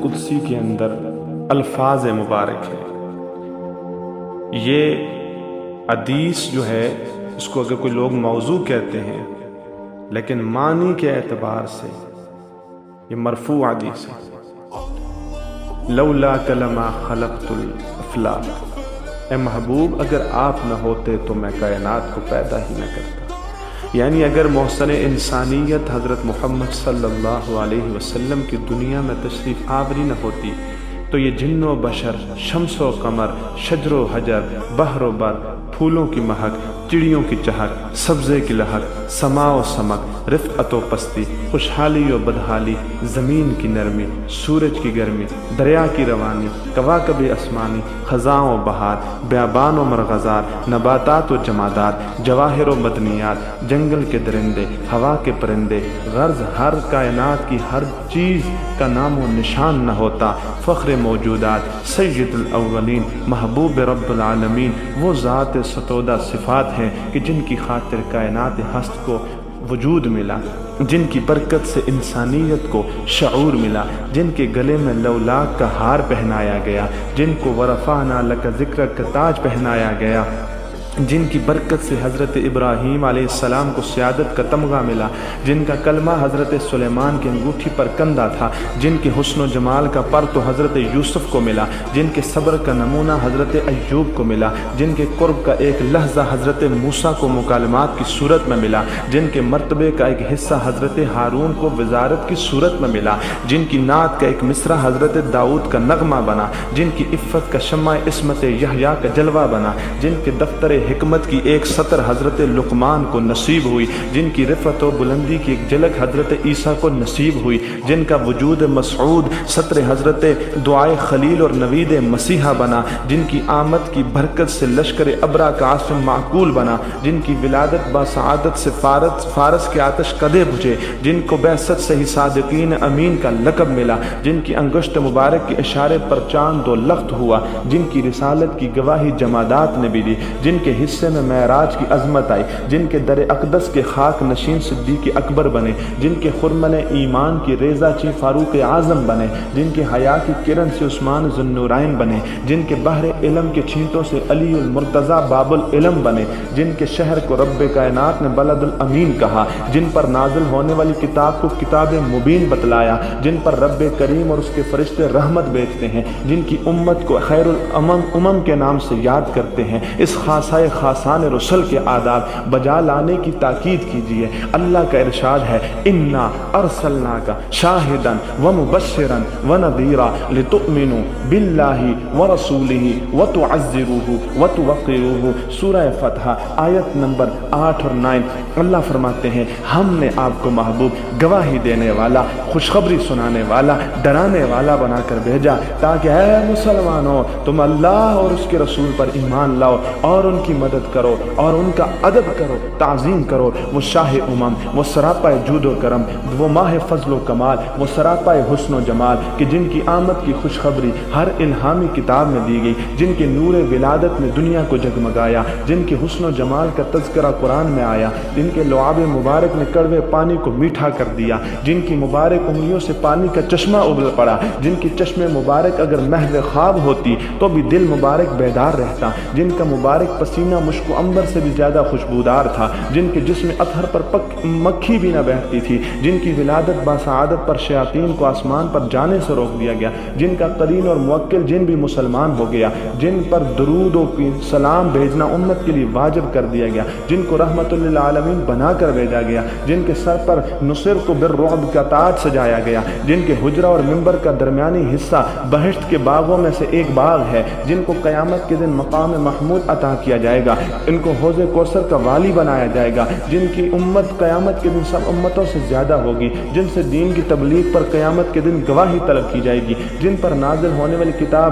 قدسی کے اندر الفاظ مبارک ہیں۔ یہ حدیث جو ہے اس کو اگر کوئی لوگ موضوع کہتے ہیں، لیکن معنی کے اعتبار سے یہ مرفوع حدیث ہے۔ لولا کلمہ خلقت الافلاک، اے محبوب اگر آپ نہ ہوتے تو میں کائنات کو پیدا ہی نہ کرتا۔ یعنی اگر محسن انسانیت حضرت محمد صلی اللہ علیہ وسلم کی دنیا میں تشریف آوری نہ ہوتی تو یہ جن و بشر، شمس و قمر، شجر و حجر، بحر و بر، پھولوں کی مہک، چڑیوں کی چہک، سبزے کی لہک، سما و سمک، رفعت و پستی، خوشحالی و بدحالی، زمین کی نرمی، سورج کی گرمی، دریا کی روانی، کواکب اسمانی، خزاں و بہار، بیابان و مرغزار، نباتات و جمادات، جواہر و مدنیات، جنگل کے درندے، ہوا کے پرندے، غرض ہر کائنات کی ہر چیز کا نام و نشان نہ ہوتا۔ فخر موجودات، سید الاولین، محبوب رب العالمین وہ ذات ستودہ صفات ہیں کہ جن کی خاطر کائنات ہست کو وجود ملا، جن کی برکت سے انسانیت کو شعور ملا، جن کے گلے میں لولاک کا ہار پہنایا گیا، جن کو ورفعنا لک ذکرک کا تاج پہنایا گیا، جن کی برکت سے حضرت ابراہیم علیہ السلام کو سیادت کا تمغہ ملا، جن کا کلمہ حضرت سلیمان کی انگوٹھی پر کندہ تھا، جن کے حسن و جمال کا پر تو حضرت یوسف کو ملا، جن کے صبر کا نمونہ حضرت ایوب کو ملا، جن کے قرب کا ایک لحظہ حضرت موسیٰ کو مکالمات کی صورت میں ملا، جن کے مرتبے کا ایک حصہ حضرت ہارون کو وزارت کی صورت میں ملا، جن کی نعت کا ایک مصرع حضرت داؤد کا نغمہ بنا، جن کی عفت کا شمع عصمت یحییٰ کا جلوہ بنا، جن کے دفتر حکمت کی ایک سطر حضرت لقمان کو نصیب ہوئی، جن کی رفعت و بلندی کی ایک جھلک حضرت عیسیٰ کو نصیب ہوئی، جن کا وجود مسعود سطر حضرت دعائے خلیل اور نوید مسیحہ بنا، جن کی آمد کی برکت سے لشکر ابرا کا عاصم معقول بنا، جن کی ولادت باسعادت سے فارس کے آتش کدے بجھے، جن کو بعثت سے ہی صادقین امین کا لقب ملا، جن کی انگشت مبارک کے اشارے پر چاند و لخت ہوا، جن کی رسالت کی گواہی جمادات نے بھی دی، جن کے حصے میں معراج کی عظمت آئی، جن کے در اقدس کے خاک نشین صدیق اکبر بنے، جن کے خرمن ایمان کی ریزہ چی فاروق اعظم بنے، جن کے حیا کی کرن سے عثمان ذو النورین بنے، جن کے بحر علم کے چھینٹوں سے علی المرتضیٰ باب العلم بنے، جن کے شہر کو رب کائنات نے بلد الامین کہا، جن پر نازل ہونے والی کتاب کو کتاب مبین بتلایا، جن پر رب کریم اور اس کے فرشتے رحمت بیچتے ہیں، جن کی امت کو خیر الامم کے نام سے یاد کرتے ہیں۔ اس خاصۂ خاصان رسل کے آداب بجا لانے کی تاکید کیجیے۔ اللہ کا ارشاد ہے، انا ارسلناک شاہدا ومبشرا ونذیرا لتؤمنوا باللہ ورسولہ وتعزروہ وتوقروہ۔ سورہ فتح آیت نمبر 8 اور 9۔ اللہ فرماتے ہیں ہم نے آپ کو محبوب گواہی دینے والا، خوشخبری سنانے والا، ڈرانے والا بنا کر بھیجا تاکہ اے مسلمانوں تم اللہ اور اس کے رسول پر ایمان لاؤ اور ان کی مدد کرو اور ان کا ادب کرو، تعظیم کرو۔ وہ شاہ امم، وہ سراپا جود و کرم، وہ ماہ فضل و کمال، وہ سراپا حسن و جمال کہ جن کی آمد کی خوشخبری ہر الہامی کتاب میں دی گئی، جن کے نور ولادت نے دنیا کو جگمگایا، جن کے حسن و جمال کا تذکرہ قرآن میں آیا، جن کے لعاب مبارک نے کڑوے پانی کو میٹھا کر دیا، جن کی مبارک انگلیوں سے پانی کا چشمہ ابل پڑا، جن کی چشم مبارک اگر محو خواب ہوتی تو بھی دل مبارک بیدار رہتا، جن کا مبارک پسینہ مشک و عنبر سے بھی زیادہ خوشبودار تھا، جن کے جسم اطہر پر مکھی بھی نہ بیٹھتی تھی، جن کی ولادت باسعادت پر شیاطین کو آسمان پر جانے سے روک دیا گیا، جن کا قرین اور موکل جن بھی مسلمان ہو گیا، جن پر درود و سلام بھیجنا امت کے لیے واجب کر دیا گیا، جن کو رحمت للعالمین بنا کر بھیجا گیا، جن کے سر پر نصرت بالرعب کا تاج سجایا گیا، جن کے حجرہ اور منبر کا درمیانی حصہ بہشت کے باغوں میں سے ایک باغ ہے، جن کو قیامت کے دن مقام محمود عطا کیا جائے گا، ان کو حوض کوثر کا والی بنایا جائے گا، جن کی امت قیامت کے دن سب امتوں سے زیادہ ہوگی، جن سے دین کی تبلیغ پر قیامت کے دن گواہی طلب کی جائے گی، جن پر نازل ہونے والی کتاب